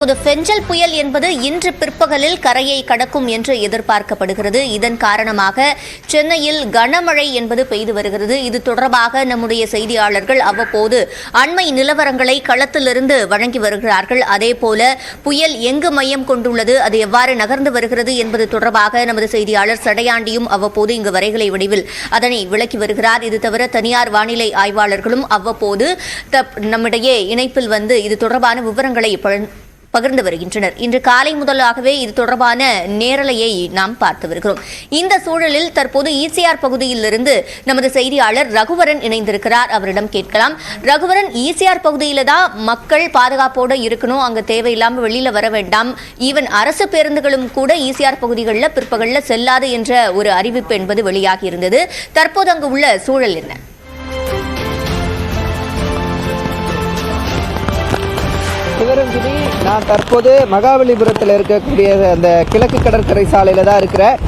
பெஞ்சல் புயல் என்பது இன்று பிற்பகலில் கரையை கடக்கும் என்று எதிர்பார்க்கப்படுகிறது. இதன் காரணமாக சென்னையில் கனமழை என்பது பெய்து வருகிறது. இது தொடர்பாக நம்முடைய செய்தியாளர்கள் அவ்வப்போது அண்மை நிலவரங்களை களத்திலிருந்து வழங்கி வருகிறார்கள். அதேபோல புயல் எங்கு மையம் கொண்டுள்ளது, அது எவ்வாறு நகர்ந்து வருகிறது என்பது தொடர்பாக நமது செய்தியாளர் சடையாண்டியும் அவ்வப்போது இங்கு வரைகலை வடிவில் அதனை விளக்கி வருகிறார். இது தவிர தனியார் வானிலை ஆய்வாளர்களும் அவ்வப்போது நம்மிடையே இணைப்பில் வந்து இது தொடர்பான விவரங்களை பகிர்ந்து வருகின்றனர். இன்று காலை முதலாகவே இது தொடர்பான நேரலையை நாம் பார்த்து வருகிறோம். இந்த சூழலில் தற்போது ஈசிஆர் பகுதியிலிருந்து நமது செய்தியாளர் ரகுவரன் இணைந்திருக்கிறார். அவரிடம் கேட்கலாம். ரகுவரன், ஈசிஆர் பகுதியில தான் மக்கள் பாதுகாப்போடு இருக்கணும், அங்க தேவையில்லாமல் வெளியில வர வேண்டாம், ஈவன் அரசு பேருந்துகளும் கூட ஈசிஆர் பகுதிகளில் பிற்பகலில் செல்லாது என்ற ஒரு அறிவிப்பு என்பது வெளியாகி இருந்தது. தற்போது அங்கு உள்ள சூழல் என்ன? சிவரஞ்சனி, நான் தற்போது மகாபலிபுரத்தில் இருக்கக்கூடிய அந்த கிழக்கு கடற்கரை சாலையில் தான் இருக்கிறேன்.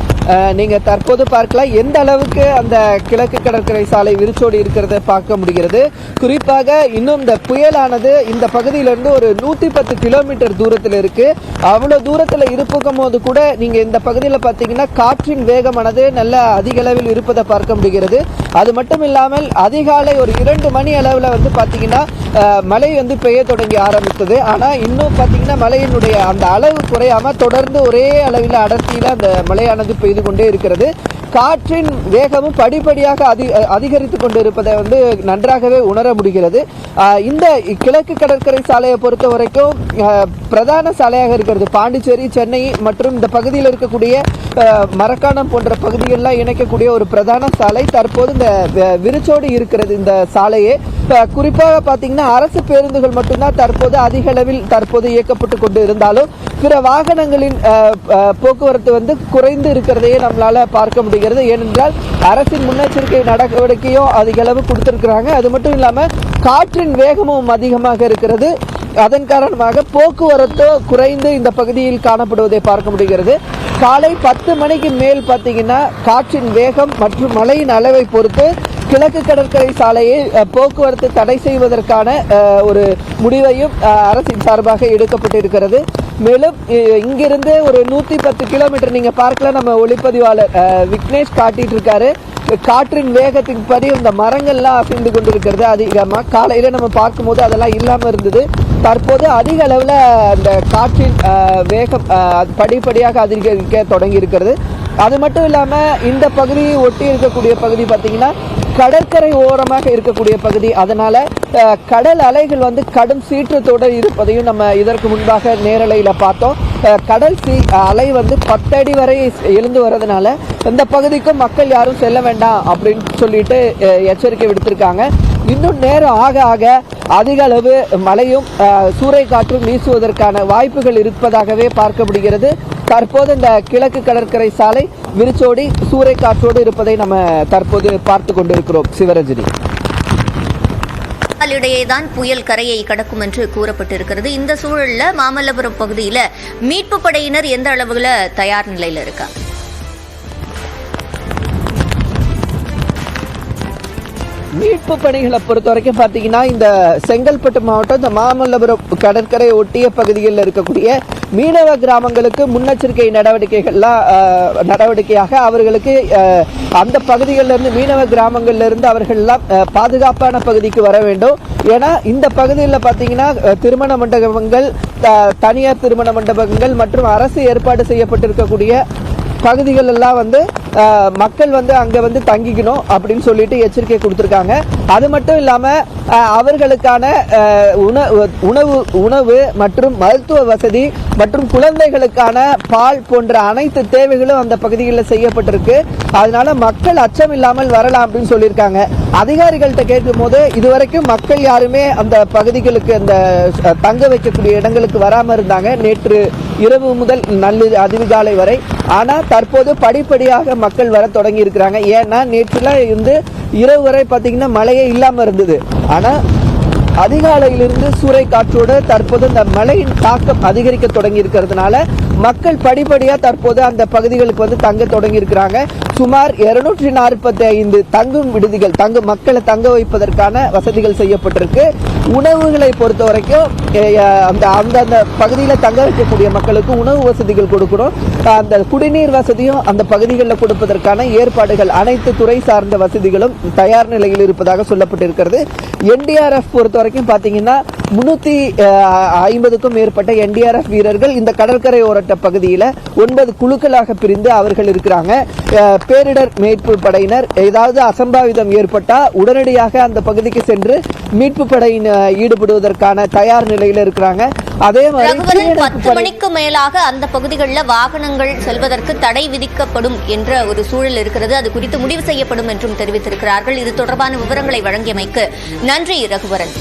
நீங்கள் தற்போது பார்க்கலாம் எந்த அளவுக்கு அந்த கிழக்கு கடற்கரை சாலை விரிச்சோடி இருக்கிறத பார்க்க முடிகிறது. குறிப்பாக இன்னும் இந்த புயலானது இந்த பகுதியிலிருந்து ஒரு 110 கிலோமீட்டர் தூரத்தில் இருக்கு. அவ்வளோ தூரத்தில் இருக்கும் போது கூட நீங்கள் இந்த பகுதியில் பார்த்தீங்கன்னா காற்றின் வேகமானது நல்ல அதிக அளவில் இருப்பதை பார்க்க முடிகிறது. அது மட்டும் இல்லாமல் அதிகாலை ஒரு 2 மணி அளவில் வந்து பார்த்தீங்கன்னா மழை வந்து பெய்ய தொடங்கி ஆரம்பித்தது. ஆனால் இன்னும் பார்த்தீங்கன்னா மழையினுடைய அந்த அளவு குறையாமல் தொடர்ந்து ஒரே அளவில் அடர்த்தியில் அந்த மழையானது பெய்து கொண்டே இருக்கிறது. காற்றின் வேகமும் படிப்படியாக அதிகரித்து கொண்டு இருப்பதை வந்து நன்றாகவே உணர முடிகிறது. இந்த கிழக்கு கடற்கரை சாலையை பொறுத்த வரைக்கும் பிரதான சாலையாக இருக்கிறது. பாண்டிச்சேரி, சென்னை மற்றும் இந்த பகுதியில் இருக்கக்கூடிய மரக்காணம் போன்ற பகுதிகளெலாம் இணைக்கக்கூடிய ஒரு பிரதான சாலை தற்போது இந்த விரிச்சோடி இருக்கிறது. இந்த சாலையே குறிப்பாக பார்த்தீங்கன்னா அரசு பேருந்துகள் மட்டும்தான் தற்போது அதிக அளவில் தற்போது இயக்கப்பட்டு கொண்டு இருந்தாலும் பிற வாகனங்களின் போக்குவரத்து வந்து குறைந்து இருக்கிறதையே நம்மளால பார்க்க முடிகிறது. ஏனென்றால் அரசின் முன்னெச்சரிக்கை நடவடிக்கையும் அதிக அளவு கொடுத்திருக்கிறாங்க. அது மட்டும் இல்லாமல் காற்றின் வேகமும் அதிகமாக இருக்கிறது. அதன் காரணமாக போக்குவரத்து குறைந்து இந்த பகுதியில் காணப்படுவதை பார்க்க முடிகிறது. காலை 10 மணிக்கு மேல் பார்த்தீங்கன்னா காற்றின் வேகம் மற்றும் மழையின் அளவை பொறுத்து கிழக்கு கடற்கரை சாலையை போக்குவரத்து தடை செய்வதற்கான ஒரு முடிவையும் அரசின் சார்பாக எடுக்கப்பட்டிருக்கிறது. மேலும் இங்கிருந்து ஒரு 110 கிலோமீட்டர் நீங்க பார்க்கலாம். நம்ம ஒளிப்பதிவாளர் விக்னேஷ் காட்டிட்டு இருக்காரு. காற்றின் வேகத்தின் படி இந்த மரங்கள்லாம் அசைந்து கொண்டிருக்கிறது. அதிகமாக காலையில நம்ம பார்க்கும்போது அதெல்லாம் இல்லாமல் இருந்தது. தற்போது அதிக அளவில் அந்த காற்றின் வேகம் படிப்படியாக அதிகரிக்க தொடங்கி இருக்கிறது. அது மட்டும் இல்லாமல் இந்த பகுதியை ஒட்டி இருக்கக்கூடிய பகுதி பார்த்தீங்கன்னா கடற்கரை ஓரமாக இருக்கக்கூடிய பகுதி. அதனால கடல் அலைகள் வந்து கடும் சீற்றத்தோடு இருப்பதையும் நம்ம இதற்கு முன்பாக நேரலையில் பார்த்தோம். கடல் அலை வந்து 10 அடி வரை எழுந்து வர்றதுனால இந்த பகுதிக்கும் மக்கள் யாரும் செல்ல வேண்டாம் அப்படின்னு சொல்லிட்டு எச்சரிக்கை விடுத்திருக்காங்க. இன்னும் நேரம் ஆக ஆக அதிக அளவு மழையும் சூறை காற்றும் வீசுவதற்கான வாய்ப்புகள் இருப்பதாகவே பார்க்க முடிகிறது. தற்போது இந்த கிழக்கு கடற்கரை சாலை விரிச்சோடி சூறை காற்றோடு இருப்பதை நம்ம தற்போது பார்த்து கொண்டிருக்கிறோம். சிவரஞ்சனி, இடையேதான் புயல் கரையை கடக்கும் என்று கூறப்பட்டிருக்கிறது. இந்த சூழல்ல மாமல்லபுரம் பகுதியில மீட்பு படையினர் எந்த அளவுல தயார் நிலையில இருக்காங்க? மீட்பு பணிகளை பொறுத்த வரைக்கும் பார்த்தீங்கன்னா இந்த செங்கல்பட்டு மாவட்டம் இந்த மாமல்லபுரம் கடற்கரை ஒட்டிய பகுதிகளில் இருக்கக்கூடிய மீனவ கிராமங்களுக்கு முன்னெச்சரிக்கை நடவடிக்கையாக அவர்களுக்கு அந்த பகுதிகளிலிருந்து மீனவ கிராமங்களிலிருந்து அவர்கள்லாம் பாதுகாப்பான பகுதிக்கு வர வேண்டும். ஏன்னா இந்த பகுதியில் பார்த்தீங்கன்னா திருமண மண்டபங்கள், தனியார் திருமண மண்டபங்கள் மற்றும் அரசு ஏற்பாடு செய்யப்பட்டிருக்கக்கூடிய பகுதிகள் எல்லாம் வந்து மக்கள் வந்து அங்கே வந்து தங்கிக்கணும் அப்படின்னு சொல்லிட்டு எச்சரிக்கை கொடுத்துருக்காங்க. அது மட்டும் இல்லாமல் அவர்களுக்கான உணவு மற்றும் மருத்துவ வசதி மற்றும் குழந்தைகளுக்கான பால் போன்ற அனைத்து தேவைகளும் அந்த பகுதிகளில் செய்யப்பட்டிருக்கு. அதனால மக்கள் அச்சம் இல்லாமல் வரலாம் அப்படின்னு சொல்லியிருக்காங்க. அதிகாரிகள்கிட்ட கேட்கும் போது இதுவரைக்கும் மக்கள் யாருமே அந்த பகுதிகளுக்கு அந்த தங்க வைக்கக்கூடிய இடங்களுக்கு வராமல் இருந்தாங்க நேற்று இரவு முதல் அதிகாலை வரை. ஆனால் தற்போது படிப்படியாக மக்கள் வர தொடங்கி இருக்கிறாங்க. ஏன்னா நேற்றுலாம் இருந்து இரவு வரை பார்த்தீங்கன்னா மழையே இல்லாமல் இருந்தது. ஆனால் அதிகாலையிலிருந்து சூறை காற்றோடு தற்போது இந்த மழையின் தாக்கம் அதிகரிக்க தொடங்கி இருக்கிறதுனால மக்கள் படிப்படியாக தற்போது அந்த பகுதிகளுக்கு வந்து தங்க தொடங்கி இருக்கிறாங்க. சுமார் 245 தங்கும் விடுதிகள் மக்களை தங்க வைப்பதற்கான வசதிகள் செய்யப்பட்டிருக்கு. உணவுகளை பொறுத்த வரைக்கும் அந்த பகுதியில் தங்க வைக்கக்கூடிய மக்களுக்கு உணவு வசதிகள் கொடுக்கணும். அந்த குடிநீர் வசதியும் அந்த பகுதிகளில் கொடுப்பதற்கான ஏற்பாடுகள் அனைத்து துறை சார்ந்த வசதிகளும் தயார் நிலையில் இருப்பதாக சொல்லப்பட்டிருக்கிறது. என்டிஆர்எஃப் பொறுத்த வரைக்கும் பாத்தீங்கன்னா 350க்கும் மேற்பட்ட என்டிஆர்எஃப் வீரர்கள் இந்த கடற்கரை ஓரட்ட பகுதியில் 9 குழுக்களாக பிரிந்து அவர்கள் இருக்கிறாங்க. பேரிடர் மீட்பு படையினர் ஏதாவது அசம்பாவிதம் ஏற்பட்டா உடனடியாக அந்த பகுதிக்கு சென்று மீட்பு படையினர் ஈடுபடுவதற்கான தயார் நிலையில் இருக்கிறாங்க. அதே மாதிரி 10 மணிக்கு மேலாக அந்த பகுதிகளில் வாகனங்கள் செல்வதற்கு தடை விதிக்கப்படும் என்ற ஒரு சூழல் இருக்கிறது. அது குறித்து முடிவு செய்யப்படும் என்றும் தெரிவித்திருக்கிறார்கள். இது தொடர்பான விவரங்களை வழங்கியமைக்கு நன்றி ரகுவரன்.